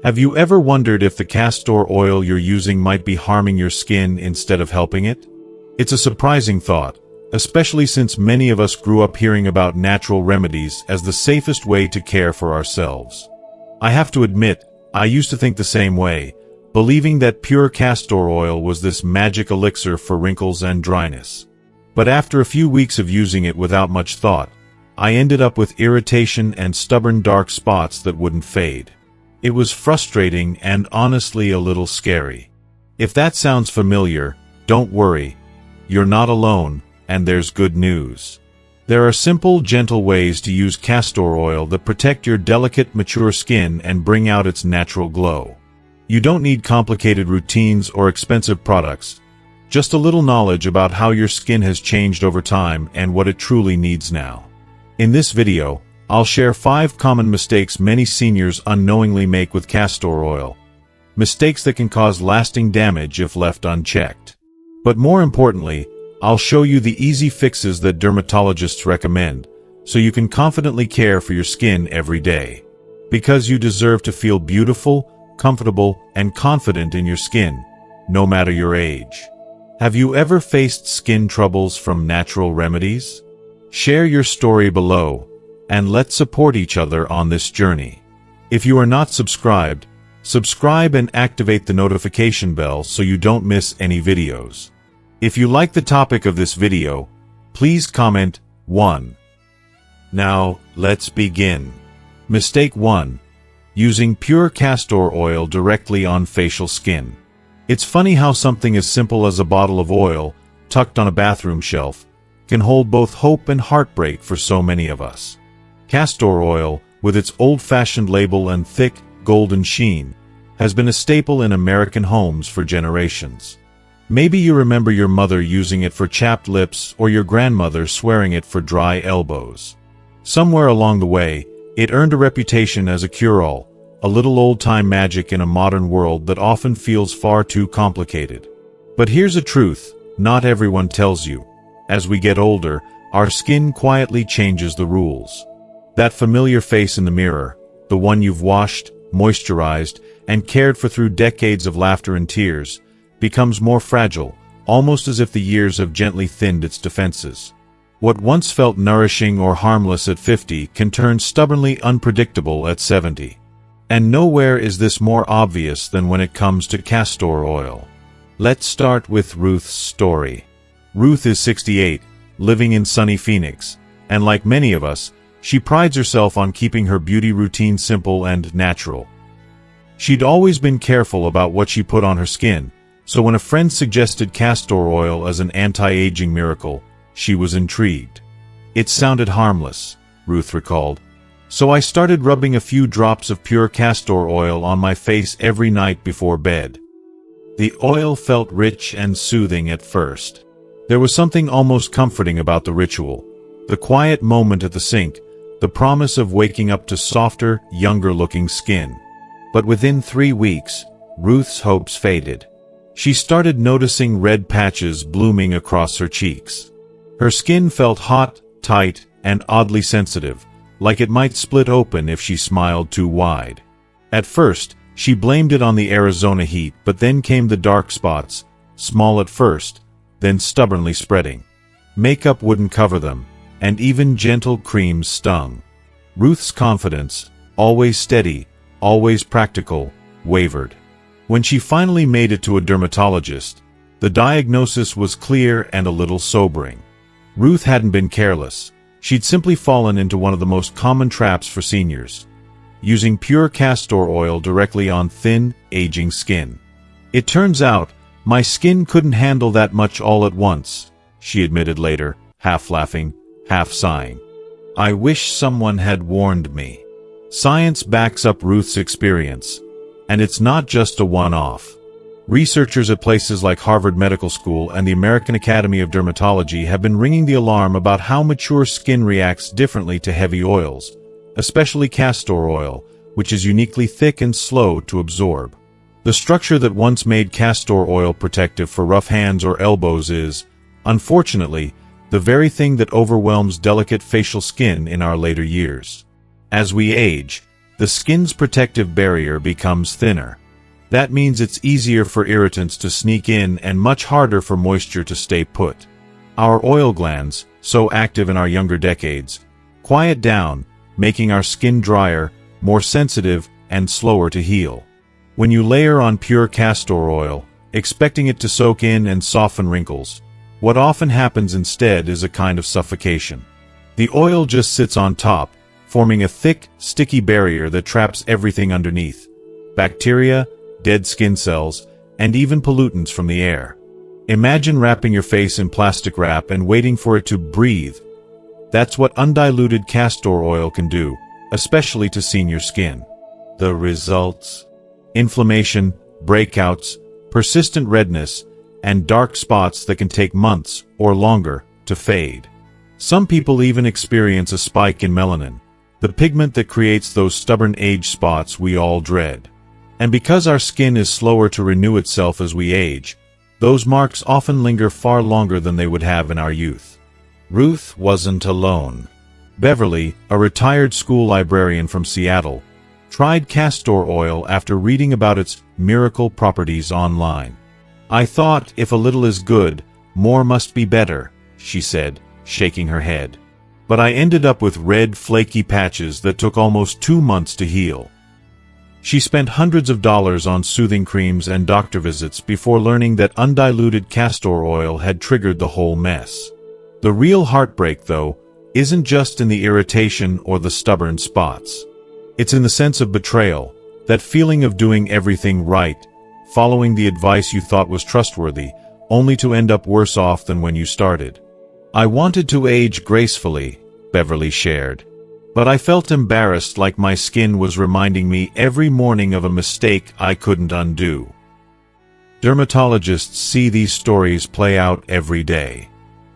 Have you ever wondered if the castor oil you're using might be harming your skin instead of helping it? It's a surprising thought, especially since many of us grew up hearing about natural remedies as the safest way to care for ourselves. I have to admit, I used to think the same way, believing that pure castor oil was this magic elixir for wrinkles and dryness. But after a few weeks of using it without much thought, I ended up with irritation and stubborn dark spots that wouldn't fade. It was frustrating and honestly a little scary. If that sounds familiar, don't worry. You're not alone, and there's good news. There are simple, gentle ways to use castor oil that protect your delicate, mature skin and bring out its natural glow. You don't need complicated routines or expensive products, just a little knowledge about how your skin has changed over time and what it truly needs now. In this video, I'll share 5 common mistakes many seniors unknowingly make with castor oil. Mistakes that can cause lasting damage if left unchecked. But more importantly, I'll show you the easy fixes that dermatologists recommend, so you can confidently care for your skin every day. Because you deserve to feel beautiful, comfortable, and confident in your skin, no matter your age. Have you ever faced skin troubles from natural remedies? Share your story below, and let's support each other on this journey. If you are not subscribed, subscribe and activate the notification bell so you don't miss any videos. If you like the topic of this video, please comment 1. Now, let's begin. Mistake 1. Using pure castor oil directly on facial skin. It's funny how something as simple as a bottle of oil, tucked on a bathroom shelf, can hold both hope and heartbreak for so many of us. Castor oil, with its old-fashioned label and thick, golden sheen, has been a staple in American homes for generations. Maybe you remember your mother using it for chapped lips or your grandmother swearing it for dry elbows. Somewhere along the way, it earned a reputation as a cure-all, a little old-time magic in a modern world that often feels far too complicated. But here's a truth, not everyone tells you. As we get older, our skin quietly changes the rules. That familiar face in the mirror, the one you've washed, moisturized, and cared for through decades of laughter and tears, becomes more fragile, almost as if the years have gently thinned its defenses. What once felt nourishing or harmless at 50 can turn stubbornly unpredictable at 70. And nowhere is this more obvious than when it comes to castor oil. Let's start with Ruth's story. Ruth is 68, living in sunny Phoenix, and like many of us, she prides herself on keeping her beauty routine simple and natural. She'd always been careful about what she put on her skin, so when a friend suggested castor oil as an anti-aging miracle, she was intrigued. It sounded harmless, Ruth recalled, so I started rubbing a few drops of pure castor oil on my face every night before bed. The oil felt rich and soothing at first. There was something almost comforting about the ritual, the quiet moment at the sink, the promise of waking up to softer, younger-looking skin. But within 3 weeks, Ruth's hopes faded. She started noticing red patches blooming across her cheeks. Her skin felt hot, tight, and oddly sensitive, like it might split open if she smiled too wide. At first, she blamed it on the Arizona heat, but then came the dark spots, small at first, then stubbornly spreading. Makeup wouldn't cover them, and even gentle creams stung. Ruth's confidence, always steady, always practical, wavered. When she finally made it to a dermatologist, the diagnosis was clear and a little sobering. Ruth hadn't been careless. She'd simply fallen into one of the most common traps for seniors, using pure castor oil directly on thin, aging skin. It turns out, my skin couldn't handle that much all at once, she admitted later, half laughing, half sighing. I wish someone had warned me. Science backs up Ruth's experience, and it's not just a one-off. Researchers at places like Harvard Medical School and the American Academy of Dermatology have been ringing the alarm about how mature skin reacts differently to heavy oils, especially castor oil, which is uniquely thick and slow to absorb. The structure that once made castor oil protective for rough hands or elbows is, unfortunately, the very thing that overwhelms delicate facial skin in our later years. As we age, the skin's protective barrier becomes thinner. That means it's easier for irritants to sneak in and much harder for moisture to stay put. Our oil glands, so active in our younger decades, quiet down, making our skin drier, more sensitive, and slower to heal. When you layer on pure castor oil, expecting it to soak in and soften wrinkles, what often happens instead is a kind of suffocation. The oil just sits on top, forming a thick, sticky barrier that traps everything underneath: bacteria, dead skin cells, and even pollutants from the air. Imagine wrapping your face in plastic wrap and waiting for it to breathe. That's what undiluted castor oil can do, especially to senior skin. The results: inflammation, breakouts, persistent redness, and dark spots that can take months or longer to fade. Some people even experience a spike in melanin, the pigment that creates those stubborn age spots we all dread. And because our skin is slower to renew itself as we age, those marks often linger far longer than they would have in our youth. Ruth wasn't alone. Beverly, a retired school librarian from Seattle, tried castor oil after reading about its miracle properties online. "I thought if a little is good, more must be better," she said, shaking her head. "But I ended up with red, flaky patches that took almost 2 months to heal." She spent hundreds of dollars on soothing creams and doctor visits before learning that undiluted castor oil had triggered the whole mess. The real heartbreak, though, isn't just in the irritation or the stubborn spots. It's in the sense of betrayal, that feeling of doing everything right, following the advice you thought was trustworthy, only to end up worse off than when you started. "I wanted to age gracefully," Beverly shared, "but I felt embarrassed, like my skin was reminding me every morning of a mistake I couldn't undo." Dermatologists see these stories play out every day.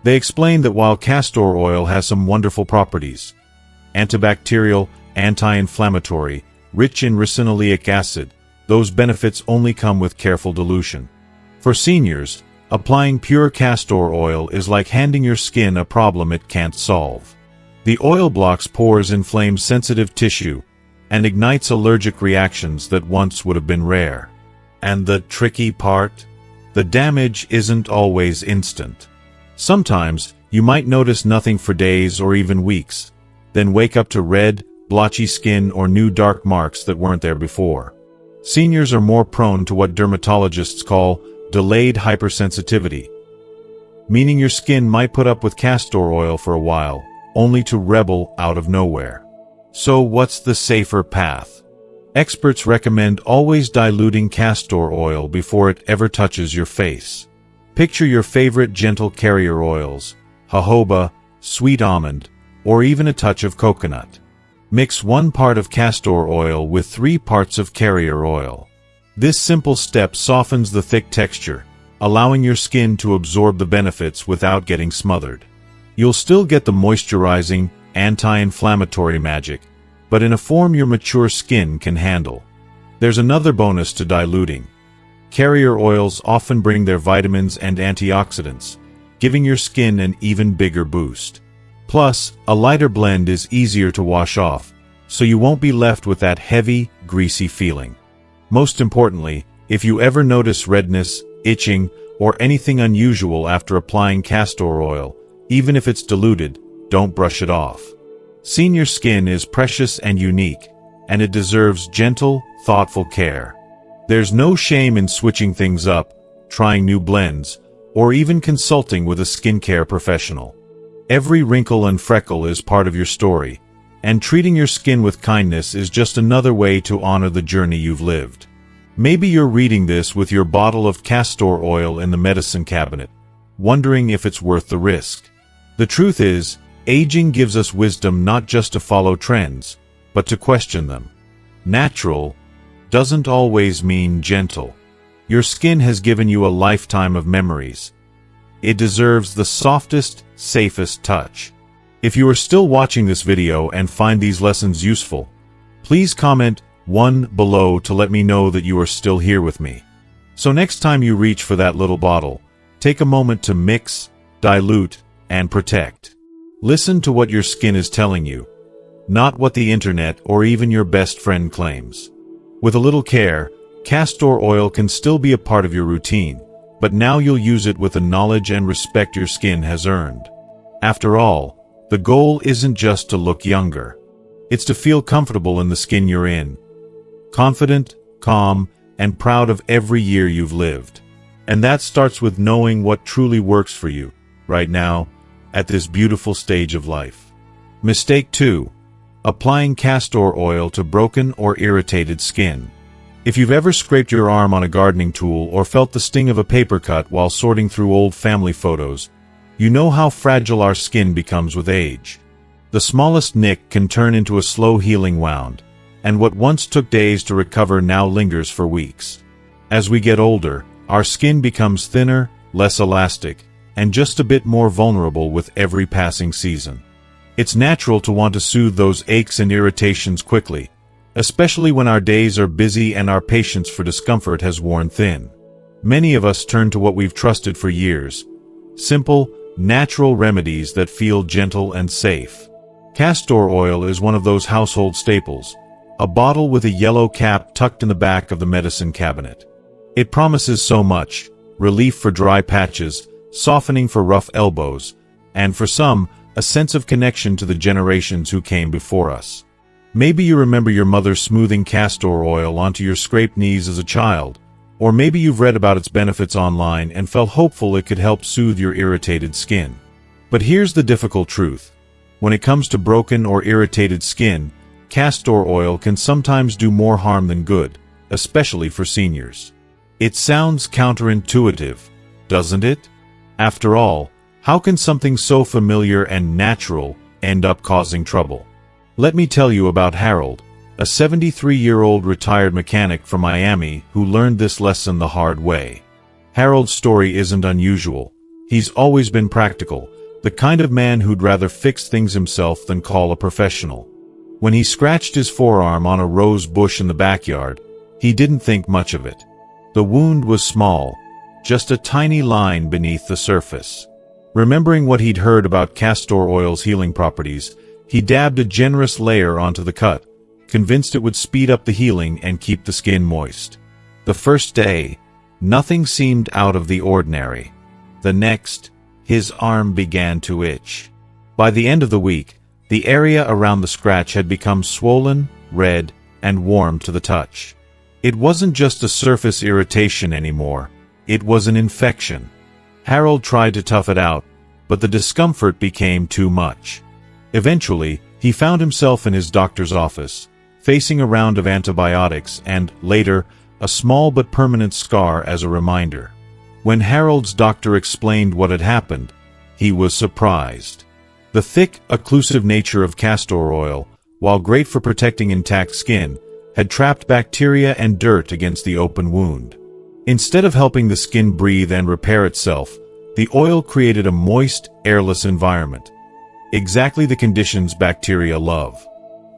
They explain that while castor oil has some wonderful properties, antibacterial, anti-inflammatory, rich in ricinoleic acid, those benefits only come with careful dilution. For seniors, applying pure castor oil is like handing your skin a problem it can't solve. The oil blocks pores, inflames sensitive tissue, and ignites allergic reactions that once would have been rare. And the tricky part? The damage isn't always instant. Sometimes, you might notice nothing for days or even weeks, then wake up to red, blotchy skin or new dark marks that weren't there before. Seniors are more prone to what dermatologists call delayed hypersensitivity, meaning your skin might put up with castor oil for a while, only to rebel out of nowhere. So what's the safer path? Experts recommend always diluting castor oil before it ever touches your face. Picture your favorite gentle carrier oils, jojoba, sweet almond, or even a touch of coconut. Mix 1 part of castor oil with 3 parts of carrier oil. This simple step softens the thick texture, allowing your skin to absorb the benefits without getting smothered. You'll still get the moisturizing, anti-inflammatory magic, but in a form your mature skin can handle. There's another bonus to diluting. Carrier oils often bring their vitamins and antioxidants, giving your skin an even bigger boost. Plus, a lighter blend is easier to wash off, so you won't be left with that heavy, greasy feeling. Most importantly, if you ever notice redness, itching, or anything unusual after applying castor oil, even if it's diluted, don't brush it off. Senior skin is precious and unique, and it deserves gentle, thoughtful care. There's no shame in switching things up, trying new blends, or even consulting with a skincare professional. Every wrinkle and freckle is part of your story, and treating your skin with kindness is just another way to honor the journey you've lived. Maybe you're reading this with your bottle of castor oil in the medicine cabinet, wondering if it's worth the risk. The truth is, aging gives us wisdom not just to follow trends, but to question them. Natural doesn't always mean gentle. Your skin has given you a lifetime of memories. It deserves the softest, safest touch. If you are still watching this video and find these lessons useful, please comment 1 below to let me know that you are still here with me. So next time you reach for that little bottle, take a moment to mix, dilute, and protect. Listen to what your skin is telling you. not what the internet or even your best friend claims. With a little care, castor oil can still be a part of your routine, but now you'll use it with the knowledge and respect your skin has earned. After all, the goal isn't just to look younger. It's to feel comfortable in the skin you're in. Confident, calm, and proud of every year you've lived. And that starts with knowing what truly works for you, right now, at this beautiful stage of life. Mistake 2. Applying castor oil to broken or irritated skin. If you've ever scraped your arm on a gardening tool or felt the sting of a paper cut while sorting through old family photos, you know how fragile our skin becomes with age. The smallest nick can turn into a slow healing wound, and what once took days to recover now lingers for weeks. As we get older, our skin becomes thinner, less elastic, and just a bit more vulnerable with every passing season. It's natural to want to soothe those aches and irritations quickly, especially when our days are busy and our patience for discomfort has worn thin. Many of us turn to what we've trusted for years: simple, natural remedies that feel gentle and safe. Castor oil is one of those household staples, a bottle with a yellow cap tucked in the back of the medicine cabinet. It promises so much: relief for dry patches, softening for rough elbows, and for some, a sense of connection to the generations who came before us. Maybe you remember your mother smoothing castor oil onto your scraped knees as a child, or maybe you've read about its benefits online and felt hopeful it could help soothe your irritated skin. But here's the difficult truth. When it comes to broken or irritated skin, castor oil can sometimes do more harm than good, especially for seniors. It sounds counterintuitive, doesn't it? After all, how can something so familiar and natural end up causing trouble? Let me tell you about Harold, a 73-year-old retired mechanic from Miami who learned this lesson the hard way. Harold's story isn't unusual. He's always been practical, the kind of man who'd rather fix things himself than call a professional. When he scratched his forearm on a rose bush in the backyard, he didn't think much of it. The wound was small, just a tiny line beneath the surface. Remembering what he'd heard about castor oil's healing properties, he dabbed a generous layer onto the cut, convinced it would speed up the healing and keep the skin moist. The first day, nothing seemed out of the ordinary. The next, his arm began to itch. By the end of the week, the area around the scratch had become swollen, red, and warm to the touch. It wasn't just a surface irritation anymore, it was an infection. Harold tried to tough it out, but the discomfort became too much. Eventually, he found himself in his doctor's office, facing a round of antibiotics and, later, a small but permanent scar as a reminder. When Harold's doctor explained what had happened, he was surprised. The thick, occlusive nature of castor oil, while great for protecting intact skin, had trapped bacteria and dirt against the open wound. Instead of helping the skin breathe and repair itself, the oil created a moist, airless environment. Exactly the conditions bacteria love.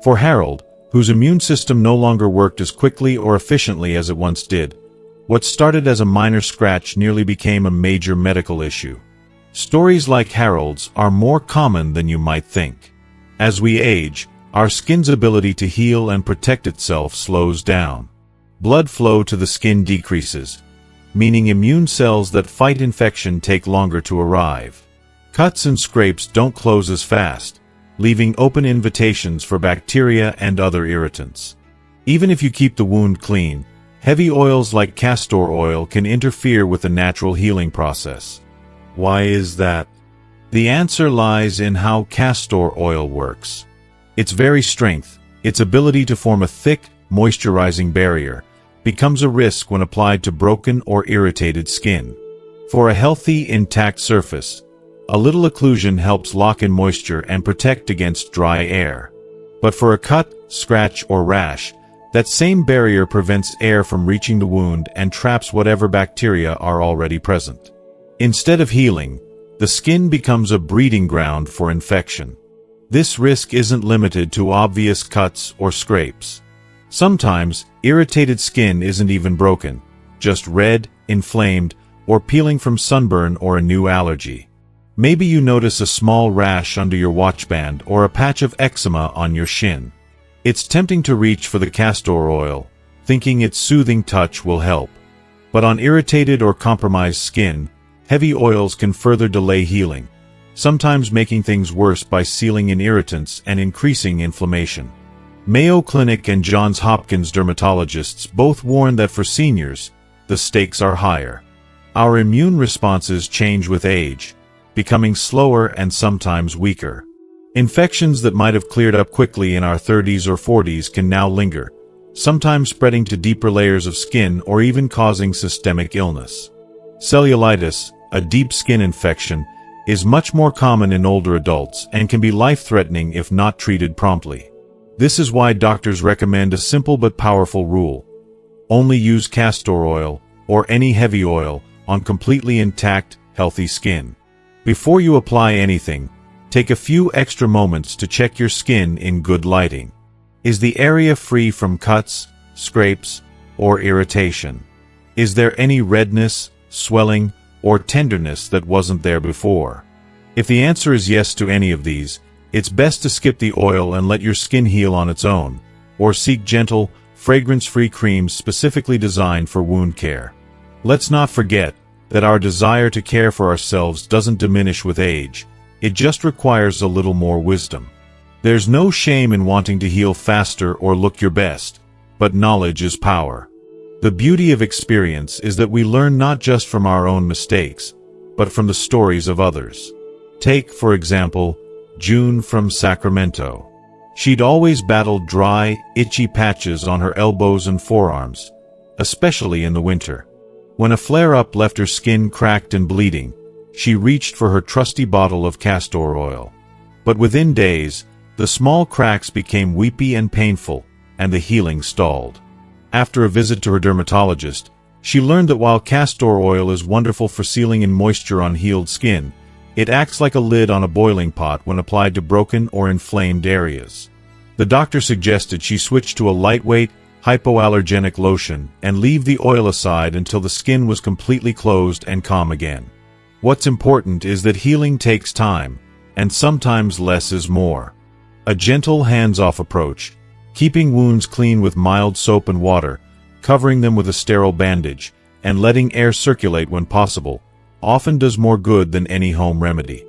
For Harold, whose immune system no longer worked as quickly or efficiently as it once did, what started as a minor scratch nearly became a major medical issue. Stories like Harold's are more common than you might think. As we age, our skin's ability to heal and protect itself slows down. Blood flow to the skin decreases, meaning immune cells that fight infection take longer to arrive. Cuts and scrapes don't close as fast, leaving open invitations for bacteria and other irritants. Even if you keep the wound clean, heavy oils like castor oil can interfere with the natural healing process. Why is that? The answer lies in how castor oil works. Its very strength, its ability to form a thick, moisturizing barrier, becomes a risk when applied to broken or irritated skin. For a healthy, intact surface, a little occlusion helps lock in moisture and protect against dry air. But for a cut, scratch, or rash, that same barrier prevents air from reaching the wound and traps whatever bacteria are already present. Instead of healing, the skin becomes a breeding ground for infection. This risk isn't limited to obvious cuts or scrapes. Sometimes, irritated skin isn't even broken, just red, inflamed, or peeling from sunburn or a new allergy. Maybe you notice a small rash under your watchband or a patch of eczema on your shin. It's tempting to reach for the castor oil, thinking its soothing touch will help. But on irritated or compromised skin, heavy oils can further delay healing, sometimes making things worse by sealing in irritants and increasing inflammation. Mayo Clinic and Johns Hopkins dermatologists both warn that for seniors, the stakes are higher. Our immune responses change with age, becoming slower and sometimes weaker. Infections that might have cleared up quickly in our 30s or 40s can now linger, sometimes spreading to deeper layers of skin or even causing systemic illness. Cellulitis, a deep skin infection, is much more common in older adults and can be life-threatening if not treated promptly. This is why doctors recommend a simple but powerful rule. Only use castor oil, or any heavy oil, on completely intact, healthy skin. Before you apply anything, take a few extra moments to check your skin in good lighting. Is the area free from cuts, scrapes, or irritation? Is there any redness, swelling, or tenderness that wasn't there before? If the answer is yes to any of these, it's best to skip the oil and let your skin heal on its own, or seek gentle, fragrance-free creams specifically designed for wound care. Let's not forget that our desire to care for ourselves doesn't diminish with age, it just requires a little more wisdom. There's no shame in wanting to heal faster or look your best, but knowledge is power. The beauty of experience is that we learn not just from our own mistakes, but from the stories of others. Take, for example, June from Sacramento. She'd always battled dry, itchy patches on her elbows and forearms, especially in the winter. When a flare-up left her skin cracked and bleeding, she reached for her trusty bottle of castor oil. But within days, the small cracks became weepy and painful, and the healing stalled. After a visit to her dermatologist, she learned that while castor oil is wonderful for sealing in moisture on healed skin, it acts like a lid on a boiling pot when applied to broken or inflamed areas. The doctor suggested she switch to a lightweight, hypoallergenic lotion and leave the oil aside until the skin was completely closed and calm again. What's important is that healing takes time, and sometimes less is more. A gentle hands-off approach, keeping wounds clean with mild soap and water, covering them with a sterile bandage, and letting air circulate when possible, often does more good than any home remedy.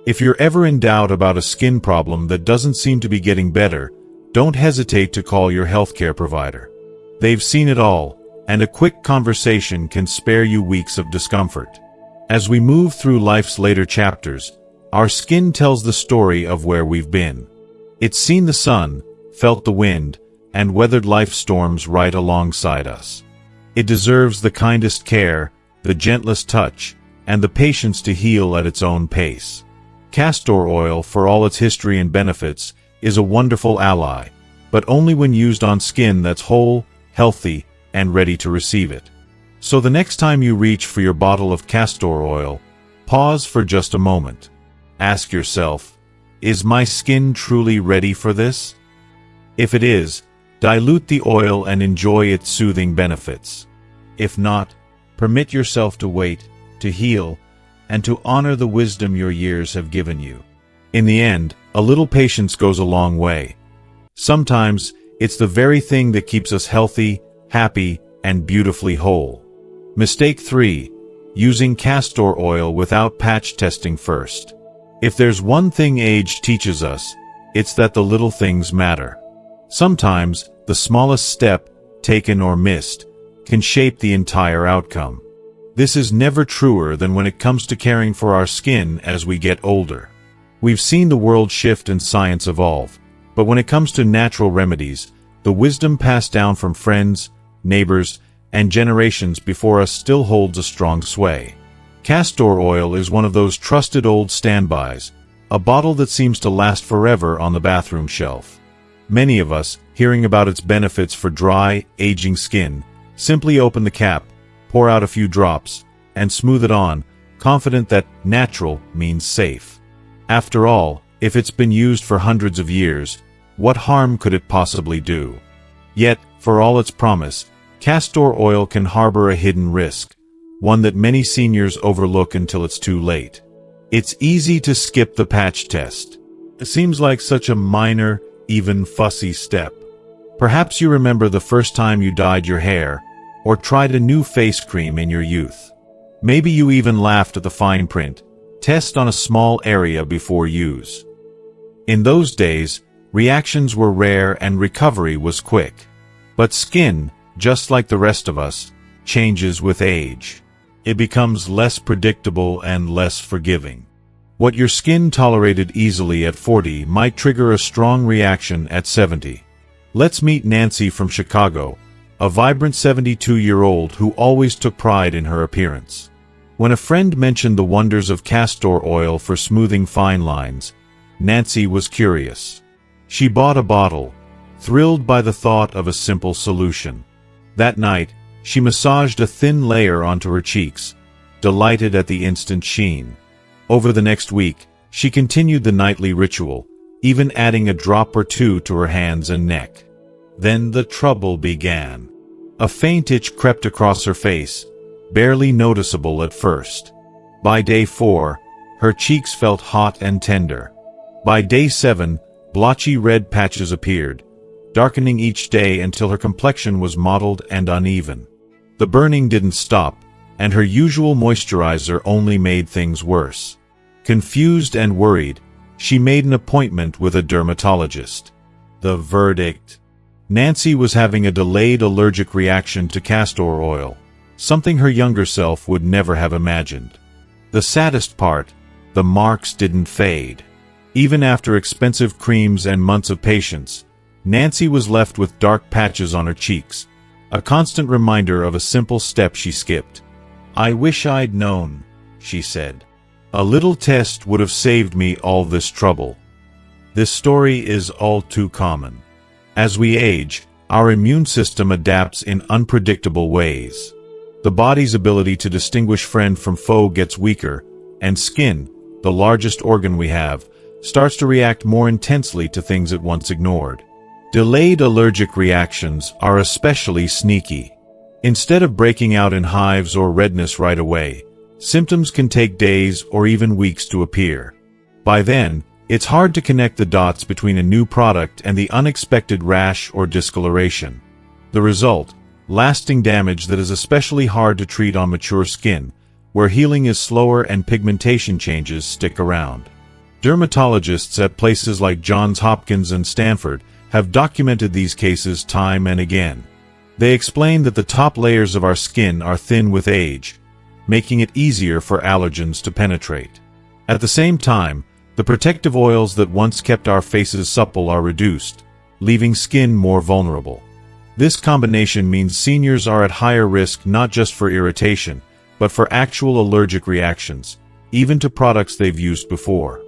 If you're ever in doubt about a skin problem that doesn't seem to be getting better, don't hesitate to call your healthcare provider. They've seen it all, and a quick conversation can spare you weeks of discomfort. As we move through life's later chapters, our skin tells the story of where we've been. It's seen the sun, felt the wind, and weathered life's storms right alongside us. It deserves the kindest care, the gentlest touch, and the patience to heal at its own pace. Castor oil, for all its history and benefits, is a wonderful ally, but only when used on skin that's whole, healthy, and ready to receive it. So the next time you reach for your bottle of castor oil, pause for just a moment. Ask yourself, is my skin truly ready for this? If it is, dilute the oil and enjoy its soothing benefits. If not, permit yourself to wait, to heal, and to honor the wisdom your years have given you. In the end, a little patience goes a long way. Sometimes, it's the very thing that keeps us healthy, happy, and beautifully whole. Mistake 3. Using castor oil without patch testing first. If there's one thing age teaches us, it's that the little things matter. Sometimes, the smallest step, taken or missed, can shape the entire outcome. This is never truer than when it comes to caring for our skin as we get older. We've seen the world shift and science evolve, but when it comes to natural remedies, the wisdom passed down from friends, neighbors, and generations before us still holds a strong sway. Castor oil is one of those trusted old standbys, a bottle that seems to last forever on the bathroom shelf. Many of us, hearing about its benefits for dry, aging skin, simply open the cap, pour out a few drops, and smooth it on, confident that natural means safe. After all, if it's been used for hundreds of years, what harm could it possibly do? Yet, for all its promise, castor oil can harbor a hidden risk, one that many seniors overlook until it's too late. It's easy to skip the patch test. It seems like such a minor, even fussy step. Perhaps you remember the first time you dyed your hair, or tried a new face cream in your youth. Maybe you even laughed at the fine print. Test on a small area before use. In those days, reactions were rare and recovery was quick. But skin, just like the rest of us, changes with age. It becomes less predictable and less forgiving. What your skin tolerated easily at 40 might trigger a strong reaction at 70. Let's meet Nancy from Chicago, a vibrant 72-year-old who always took pride in her appearance. When a friend mentioned the wonders of castor oil for smoothing fine lines, Nancy was curious. She bought a bottle, thrilled by the thought of a simple solution. That night, she massaged a thin layer onto her cheeks, delighted at the instant sheen. Over the next week, she continued the nightly ritual, even adding a drop or two to her hands and neck. Then the trouble began. A faint itch crept across her face, barely noticeable at first. By day 4, her cheeks felt hot and tender. By day 7, blotchy red patches appeared, darkening each day until her complexion was mottled and uneven. The burning didn't stop, and her usual moisturizer only made things worse. Confused and worried, she made an appointment with a dermatologist. The verdict: Nancy was having a delayed allergic reaction to castor oil, something her younger self would never have imagined. The saddest part, the marks didn't fade. Even after expensive creams and months of patience, Nancy was left with dark patches on her cheeks, a constant reminder of a simple step she skipped. "I wish I'd known," she said. "A little test would have saved me all this trouble." This story is all too common. As we age, our immune system adapts in unpredictable ways. The body's ability to distinguish friend from foe gets weaker, and skin, the largest organ we have, starts to react more intensely to things it once ignored. Delayed allergic reactions are especially sneaky. Instead of breaking out in hives or redness right away, symptoms can take days or even weeks to appear. By then, it's hard to connect the dots between a new product and the unexpected rash or discoloration. The result: lasting damage that is especially hard to treat on mature skin, where healing is slower and pigmentation changes stick around. Dermatologists at places like Johns Hopkins and Stanford have documented these cases time and again. They explain that the top layers of our skin are thin with age, making it easier for allergens to penetrate. At the same time, the protective oils that once kept our faces supple are reduced, leaving skin more vulnerable. This combination means seniors are at higher risk not just for irritation, but for actual allergic reactions, even to products they've used before.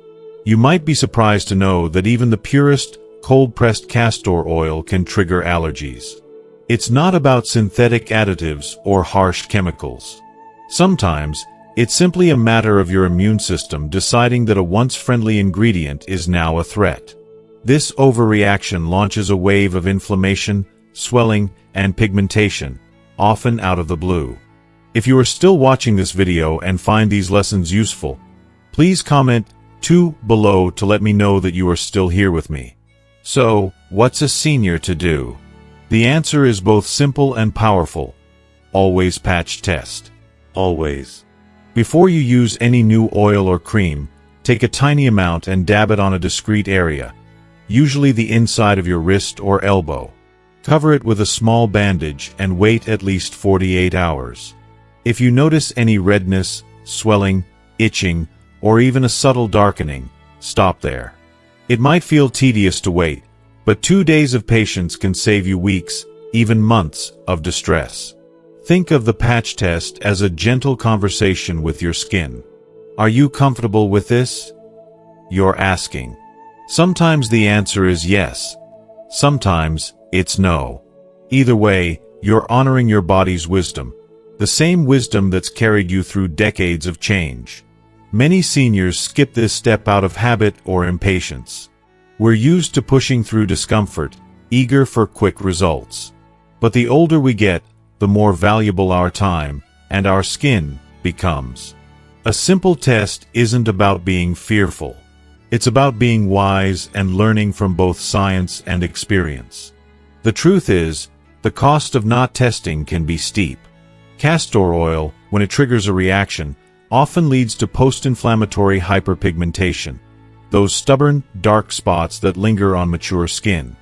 You might be surprised to know that even the purest, cold-pressed castor oil can trigger allergies. It's not about synthetic additives or harsh chemicals. Sometimes, it's simply a matter of your immune system deciding that a once-friendly ingredient is now a threat. This overreaction launches a wave of inflammation, swelling, and pigmentation, often out of the blue. If you are still watching this video and find these lessons useful, please comment 2 below to let me know that you are still here with me. So, what's a senior to do? The answer is both simple and powerful. Always patch test. Always. Before you use any new oil or cream, take a tiny amount and dab it on a discrete area, usually the inside of your wrist or elbow. Cover it with a small bandage and wait at least 48 hours. If you notice any redness, swelling, itching, or even a subtle darkening, stop there. It might feel tedious to wait, but 2 days of patience can save you weeks, even months, of distress. Think of the patch test as a gentle conversation with your skin. Are you comfortable with this? You're asking. Sometimes the answer is yes. Sometimes it's no. Either way, you're honoring your body's wisdom, the same wisdom that's carried you through decades of change. Many seniors skip this step out of habit or impatience. We're used to pushing through discomfort, eager for quick results. But the older we get, the more valuable our time and our skin becomes. A simple test isn't about being fearful. It's about being wise and learning from both science and experience. The truth is, the cost of not testing can be steep. Castor oil, when it triggers a reaction, often leads to post-inflammatory hyperpigmentation, those stubborn, dark spots that linger on mature skin.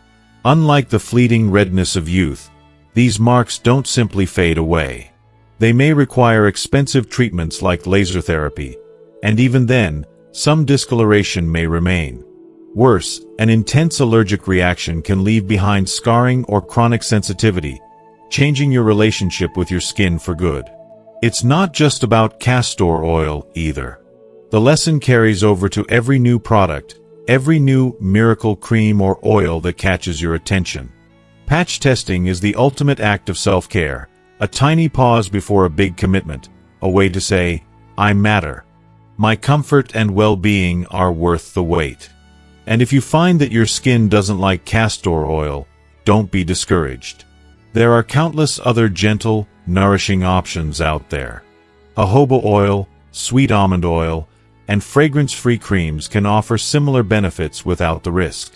Unlike the fleeting redness of youth, these marks don't simply fade away. They may require expensive treatments like laser therapy, and even then, some discoloration may remain. Worse, an intense allergic reaction can leave behind scarring or chronic sensitivity, changing your relationship with your skin for good. It's not just about castor oil either. The lesson carries over to every new product, every new miracle cream or oil that catches your attention. Patch testing is the ultimate act of self-care, a tiny pause before a big commitment, a way to say, I matter. My comfort and well-being are worth the wait. And if you find that your skin doesn't like castor oil, don't be discouraged. There are countless other gentle, nourishing options out there. Jojoba oil, sweet almond oil, and fragrance-free creams can offer similar benefits without the risk.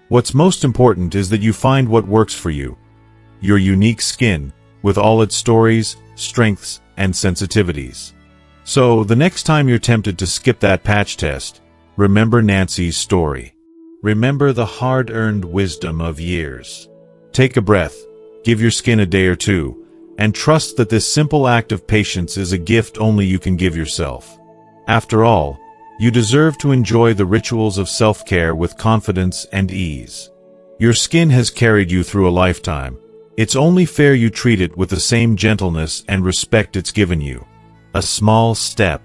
What's most important is that you find what works for you. Your unique skin, with all its stories, strengths, and sensitivities. So, the next time you're tempted to skip that patch test, remember Nancy's story. Remember the hard-earned wisdom of years. Take a breath, give your skin a day or two, and trust that this simple act of patience is a gift only you can give yourself. After all, you deserve to enjoy the rituals of self-care with confidence and ease. Your skin has carried you through a lifetime. It's only fair you treat it with the same gentleness and respect it's given you. A small step,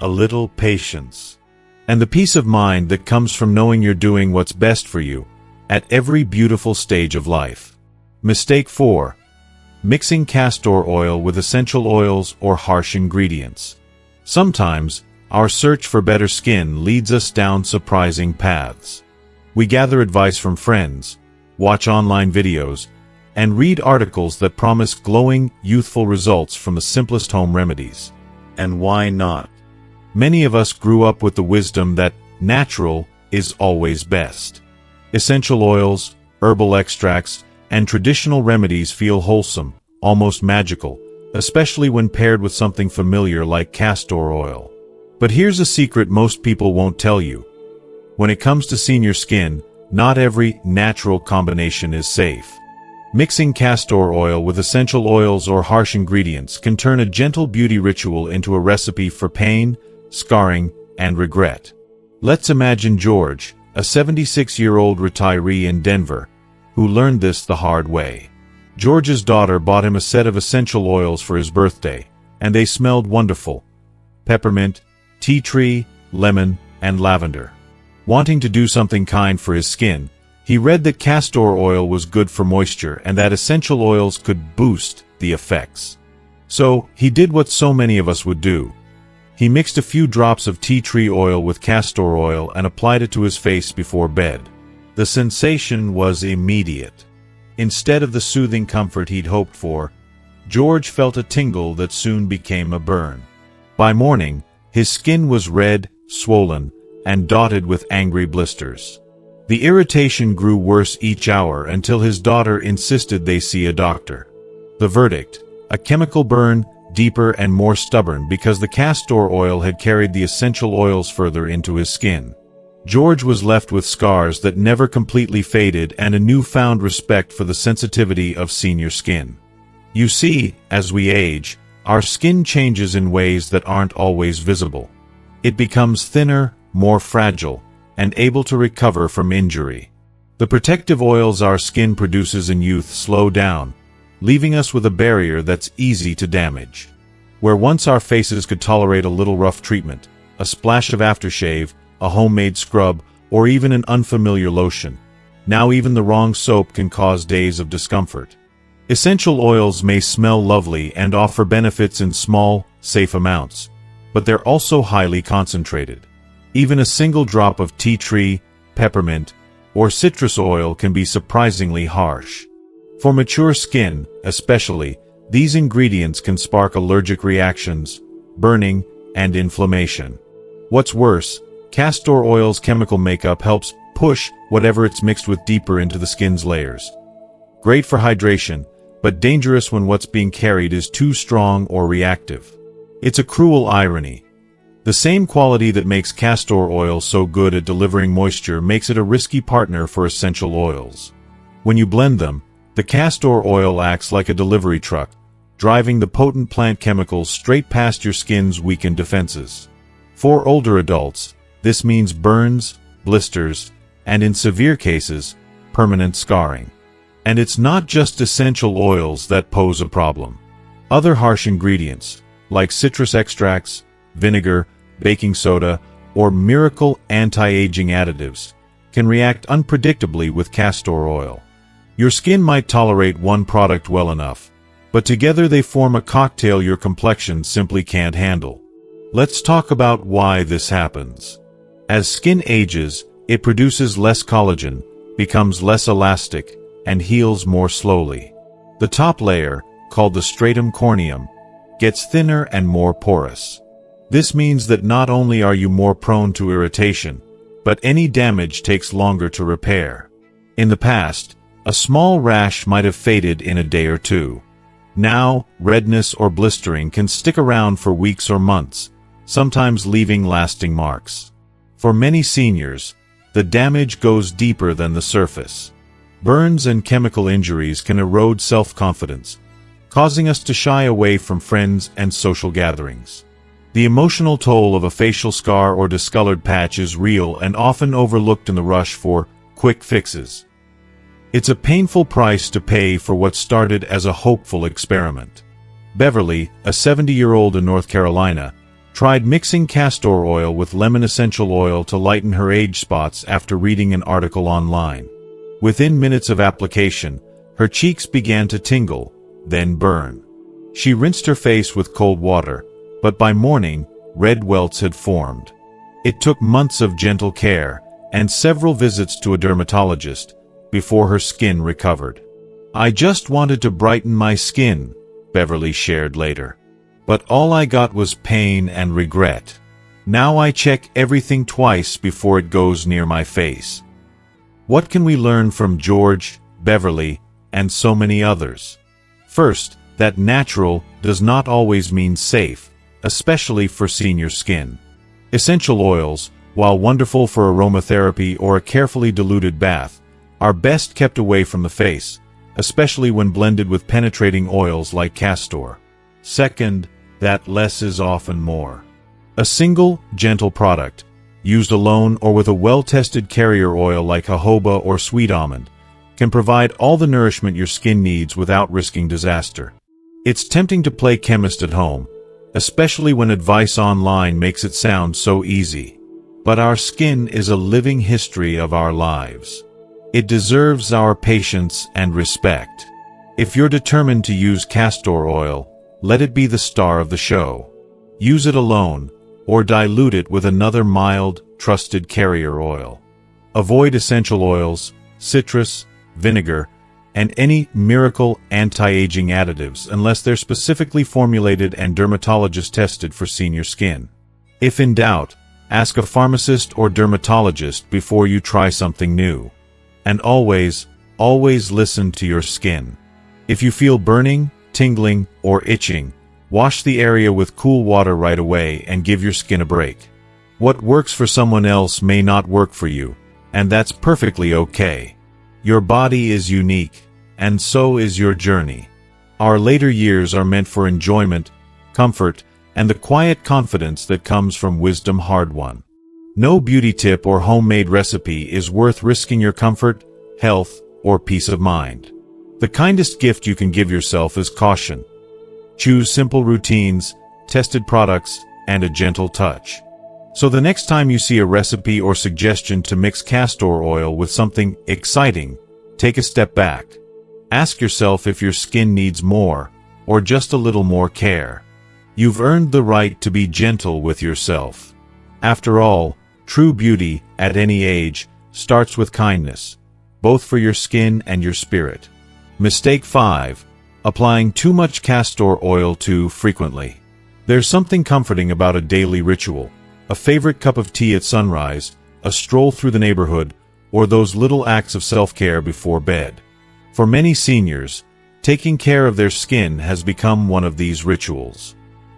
a little patience, and the peace of mind that comes from knowing you're doing what's best for you at every beautiful stage of life. Mistake 4. Mixing castor oil with essential oils or harsh ingredients. Sometimes, our search for better skin leads us down surprising paths. We gather advice from friends, watch online videos, and read articles that promise glowing, youthful results from the simplest home remedies. And why not? Many of us grew up with the wisdom that natural is always best. Essential oils, herbal extracts, and traditional remedies feel wholesome, almost magical, especially when paired with something familiar like castor oil. But here's a secret most people won't tell you. When it comes to senior skin, not every natural combination is safe. Mixing castor oil with essential oils or harsh ingredients can turn a gentle beauty ritual into a recipe for pain, scarring, and regret. Let's imagine George, a 76-year-old retiree in Denver, who learned this the hard way. George's daughter bought him a set of essential oils for his birthday, and they smelled wonderful. Peppermint, tea tree, lemon, and lavender. Wanting to do something kind for his skin, he read that castor oil was good for moisture and that essential oils could boost the effects. So, he did what so many of us would do. He mixed a few drops of tea tree oil with castor oil and applied it to his face before bed. The sensation was immediate. Instead of the soothing comfort he'd hoped for, George felt a tingle that soon became a burn. By morning, his skin was red, swollen, and dotted with angry blisters. The irritation grew worse each hour until his daughter insisted they see a doctor. The verdict: a chemical burn, deeper and more stubborn because the castor oil had carried the essential oils further into his skin. George was left with scars that never completely faded and a newfound respect for the sensitivity of senior skin. You see, as we age, our skin changes in ways that aren't always visible. It becomes thinner, more fragile, and able to recover from injury. The protective oils our skin produces in youth slow down, leaving us with a barrier that's easy to damage. Where once our faces could tolerate a little rough treatment, a splash of aftershave, a homemade scrub, or even an unfamiliar lotion, now even the wrong soap can cause days of discomfort. Essential oils may smell lovely and offer benefits in small, safe amounts, but they're also highly concentrated. Even a single drop of tea tree, peppermint, or citrus oil can be surprisingly harsh. For mature skin, especially, these ingredients can spark allergic reactions, burning, and inflammation. What's worse, castor oil's chemical makeup helps push whatever it's mixed with deeper into the skin's layers. Great for hydration, but dangerous when what's being carried is too strong or reactive. It's a cruel irony. The same quality that makes castor oil so good at delivering moisture makes it a risky partner for essential oils. When you blend them, the castor oil acts like a delivery truck, driving the potent plant chemicals straight past your skin's weakened defenses. For older adults, this means burns, blisters, and in severe cases, permanent scarring. And it's not just essential oils that pose a problem. Other harsh ingredients, like citrus extracts, vinegar, baking soda, or miracle anti-aging additives, can react unpredictably with castor oil. Your skin might tolerate one product well enough, but together they form a cocktail your complexion simply can't handle. Let's talk about why this happens. As skin ages, it produces less collagen, becomes less elastic, and heals more slowly. The top layer, called the stratum corneum, gets thinner and more porous. This means that not only are you more prone to irritation, but any damage takes longer to repair. In the past, a small rash might have faded in a day or two. Now, redness or blistering can stick around for weeks or months, sometimes leaving lasting marks. For many seniors, the damage goes deeper than the surface. Burns and chemical injuries can erode self-confidence, causing us to shy away from friends and social gatherings. The emotional toll of a facial scar or discolored patch is real and often overlooked in the rush for quick fixes. It's a painful price to pay for what started as a hopeful experiment. Beverly, a 70-year-old in North Carolina, tried mixing castor oil with lemon essential oil to lighten her age spots after reading an article online. Within minutes of application, her cheeks began to tingle, then burn. She rinsed her face with cold water, but by morning, red welts had formed. It took months of gentle care and several visits to a dermatologist before her skin recovered. "I just wanted to brighten my skin," Beverly shared later. "But all I got was pain and regret. Now I check everything twice before it goes near my face." What can we learn from George, Beverly, and so many others? First, that natural does not always mean safe, especially for senior skin. Essential oils, while wonderful for aromatherapy or a carefully diluted bath, are best kept away from the face, especially when blended with penetrating oils like castor. Second, that less is often more. A single, gentle product, used alone or with a well-tested carrier oil like jojoba or sweet almond, can provide all the nourishment your skin needs without risking disaster. It's tempting to play chemist at home, especially when advice online makes it sound so easy. But our skin is a living history of our lives. It deserves our patience and respect. If you're determined to use castor oil, let it be the star of the show. Use it alone, or dilute it with another mild, trusted carrier oil. Avoid essential oils, citrus, vinegar, and any miracle anti-aging additives unless they're specifically formulated and dermatologist tested for senior skin. If in doubt, ask a pharmacist or dermatologist before you try something new. And always listen to your skin. If you feel burning, tingling, or itching, wash the area with cool water right away and give your skin a break. What works for someone else may not work for you, and that's perfectly okay. Your body is unique, and so is your journey. Our later years are meant for enjoyment, comfort, and the quiet confidence that comes from wisdom hard-won. No beauty tip or homemade recipe is worth risking your comfort, health, or peace of mind. The kindest gift you can give yourself is caution. Choose simple routines, tested products, and a gentle touch. So the next time you see a recipe or suggestion to mix castor oil with something exciting, take a step back. Ask yourself if your skin needs more, or just a little more care. You've earned the right to be gentle with yourself. After all, true beauty, at any age, starts with kindness, both for your skin and your spirit. Mistake 5. Applying too much castor oil too frequently. There's something comforting about a daily ritual, a favorite cup of tea at sunrise, a stroll through the neighborhood, or those little acts of self-care before bed. For many seniors, taking care of their skin has become one of these rituals.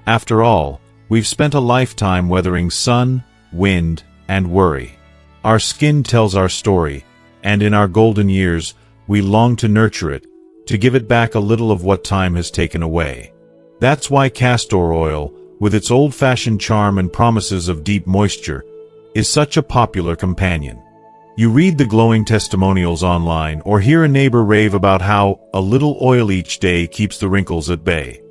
After all, we've spent a lifetime weathering sun, wind, and worry. Our skin tells our story, and in our golden years, we long to nurture it, to give it back a little of what time has taken away. That's why castor oil, with its old-fashioned charm and promises of deep moisture, is such a popular companion. You read the glowing testimonials online or hear a neighbor rave about how a little oil each day keeps the wrinkles at bay.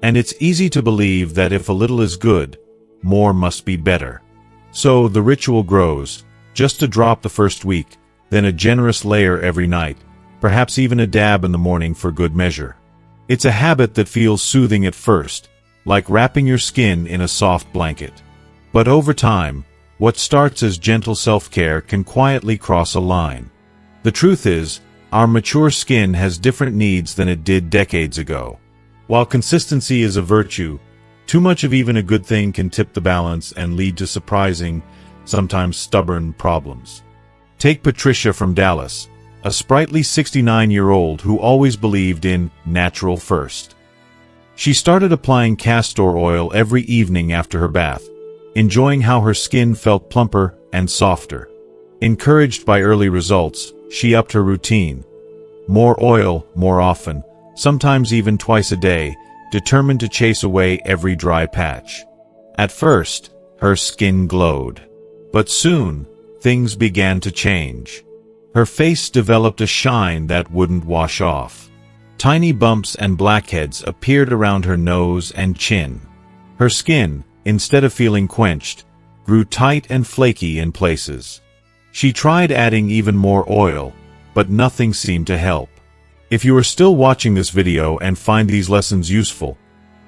And it's easy to believe that if a little is good, more must be better. So the ritual grows, just a drop the first week, then a generous layer every night, perhaps even a dab in the morning for good measure. It's a habit that feels soothing at first, like wrapping your skin in a soft blanket. But over time, what starts as gentle self-care can quietly cross a line. The truth is, our mature skin has different needs than it did decades ago. While consistency is a virtue, too much of even a good thing can tip the balance and lead to surprising, sometimes stubborn problems. Take Patricia from Dallas, a sprightly 69-year-old who always believed in natural first. She started applying castor oil every evening after her bath, enjoying how her skin felt plumper and softer. Encouraged by early results, she upped her routine. More oil, more often, sometimes even twice a day, determined to chase away every dry patch. At first, her skin glowed. But soon, things began to change. Her face developed a shine that wouldn't wash off. Tiny bumps and blackheads appeared around her nose and chin. Her skin, instead of feeling quenched, grew tight and flaky in places. She tried adding even more oil, but nothing seemed to help. If you are still watching this video and find these lessons useful,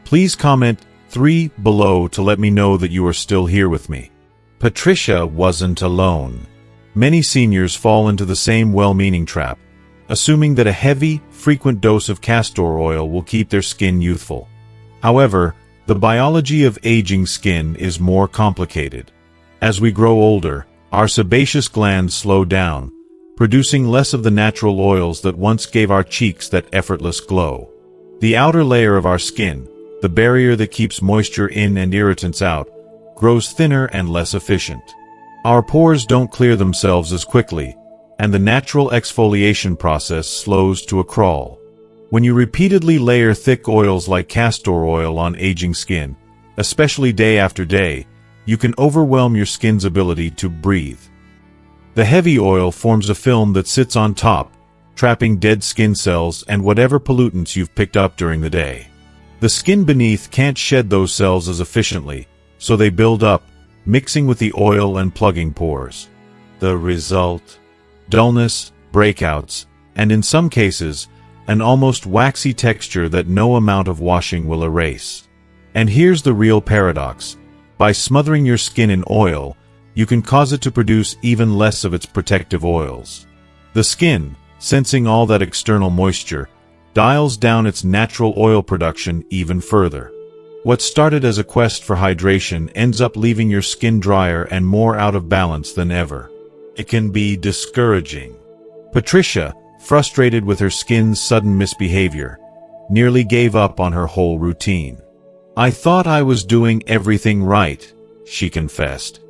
please comment 3 below to let me know that you are still here with me. Patricia wasn't alone. Many seniors fall into the same well-meaning trap, assuming that a heavy, frequent dose of castor oil will keep their skin youthful. However, the biology of aging skin is more complicated. As we grow older, our sebaceous glands slow down, producing less of the natural oils that once gave our cheeks that effortless glow. The outer layer of our skin, the barrier that keeps moisture in and irritants out, grows thinner and less efficient. Our pores don't clear themselves as quickly, and the natural exfoliation process slows to a crawl. When you repeatedly layer thick oils like castor oil on aging skin, especially day after day, you can overwhelm your skin's ability to breathe. The heavy oil forms a film that sits on top, trapping dead skin cells and whatever pollutants you've picked up during the day. The skin beneath can't shed those cells as efficiently, so they build up, mixing with the oil and plugging pores. The result? Dullness, breakouts, and in some cases, an almost waxy texture that no amount of washing will erase. And here's the real paradox. By smothering your skin in oil, you can cause it to produce even less of its protective oils. The skin, sensing all that external moisture, dials down its natural oil production even further. What started as a quest for hydration ends up leaving your skin drier and more out of balance than ever. It can be discouraging. Patricia, frustrated with her skin's sudden misbehavior, nearly gave up on her whole routine. "I thought I was doing everything right," she confessed.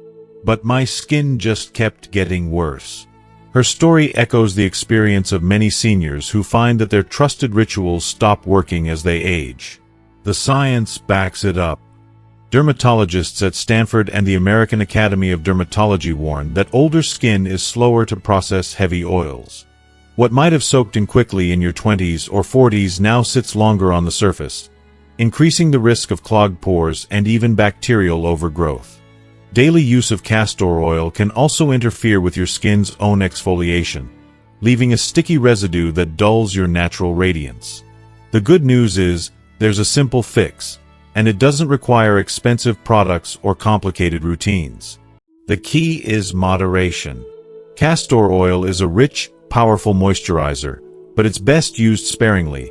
"But my skin just kept getting worse." Her story echoes the experience of many seniors who find that their trusted rituals stop working as they age. The science backs it up. Dermatologists at Stanford and the American Academy of Dermatology warn that older skin is slower to process heavy oils. What might have soaked in quickly in your 20s or 40s now sits longer on the surface, increasing the risk of clogged pores and even bacterial overgrowth. Daily use of castor oil can also interfere with your skin's own exfoliation, leaving a sticky residue that dulls your natural radiance. The good news is, there's a simple fix, and it doesn't require expensive products or complicated routines. The key is moderation. Castor oil is a rich, powerful moisturizer, but it's best used sparingly,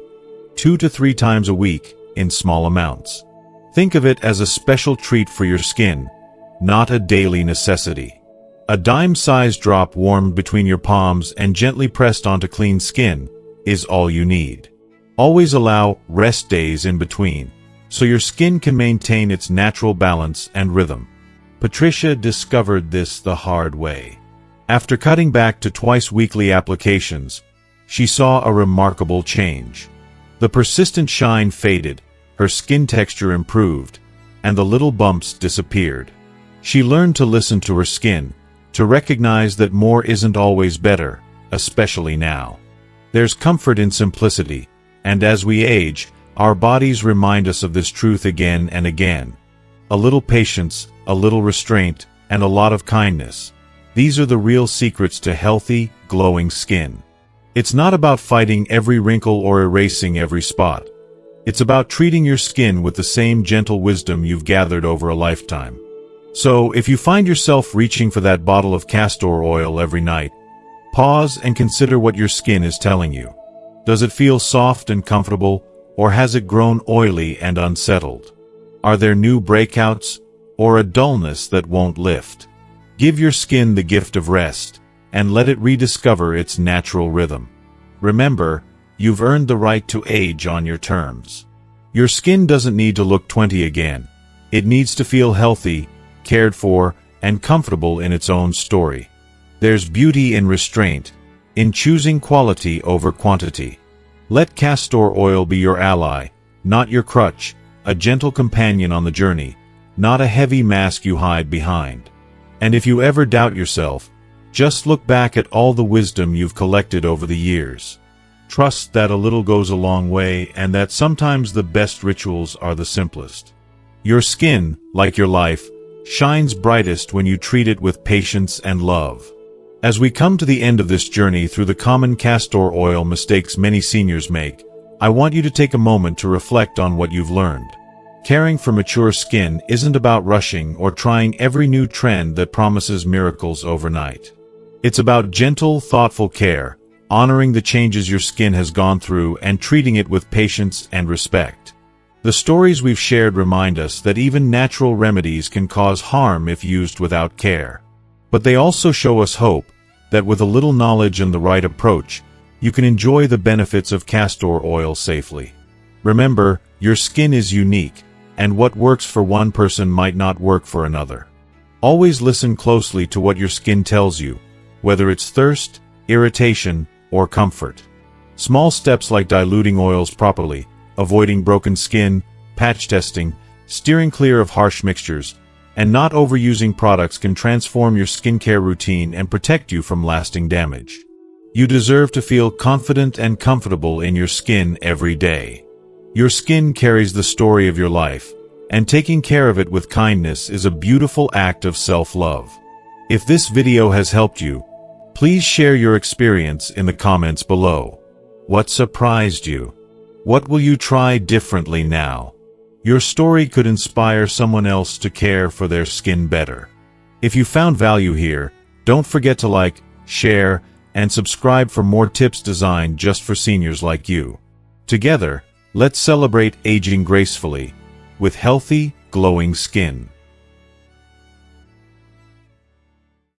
2 to 3 times a week, in small amounts. Think of it as a special treat for your skin, not a daily necessity. A dime-sized drop warmed between your palms and gently pressed onto clean skin is all you need. Always allow rest days in between, so your skin can maintain its natural balance and rhythm. Patricia discovered this the hard way. After cutting back to twice-weekly applications, she saw a remarkable change. The persistent shine faded, her skin texture improved, and the little bumps disappeared. She learned to listen to her skin, to recognize that more isn't always better, especially now. There's comfort in simplicity, and as we age, our bodies remind us of this truth again and again. A little patience, a little restraint, and a lot of kindness. These are the real secrets to healthy, glowing skin. It's not about fighting every wrinkle or erasing every spot. It's about treating your skin with the same gentle wisdom you've gathered over a lifetime. So, if you find yourself reaching for that bottle of castor oil every night, pause and consider what your skin is telling you. Does it feel soft and comfortable, or has it grown oily and unsettled? Are there new breakouts, or a dullness that won't lift? Give your skin the gift of rest, and let it rediscover its natural rhythm. Remember, you've earned the right to age on your terms. Your skin doesn't need to look 20 again. It needs to feel healthy, cared for, and comfortable in its own story. There's beauty in restraint, in choosing quality over quantity. Let castor oil be your ally, not your crutch, a gentle companion on the journey, not a heavy mask you hide behind. And if you ever doubt yourself, just look back at all the wisdom you've collected over the years. Trust that a little goes a long way and that sometimes the best rituals are the simplest. Your skin, like your life, shines brightest when you treat it with patience and love. As we come to the end of this journey through the common castor oil mistakes many seniors make, I want you to take a moment to reflect on what you've learned. Caring for mature skin isn't about rushing or trying every new trend that promises miracles overnight. It's about gentle, thoughtful care, honoring the changes your skin has gone through and treating it with patience and respect. The stories we've shared remind us that even natural remedies can cause harm if used without care. But they also show us hope, that with a little knowledge and the right approach, you can enjoy the benefits of castor oil safely. Remember, your skin is unique, and what works for one person might not work for another. Always listen closely to what your skin tells you, whether it's thirst, irritation, or comfort. Small steps like diluting oils properly, avoiding broken skin, patch testing, steering clear of harsh mixtures, and not overusing products can transform your skincare routine and protect you from lasting damage. You deserve to feel confident and comfortable in your skin every day. Your skin carries the story of your life, and taking care of it with kindness is a beautiful act of self-love. If this video has helped you, please share your experience in the comments below. What surprised you? What will you try differently now? Your story could inspire someone else to care for their skin better. If you found value here, don't forget to like, share, and subscribe for more tips designed just for seniors like you. Together, let's celebrate aging gracefully, with healthy, glowing skin.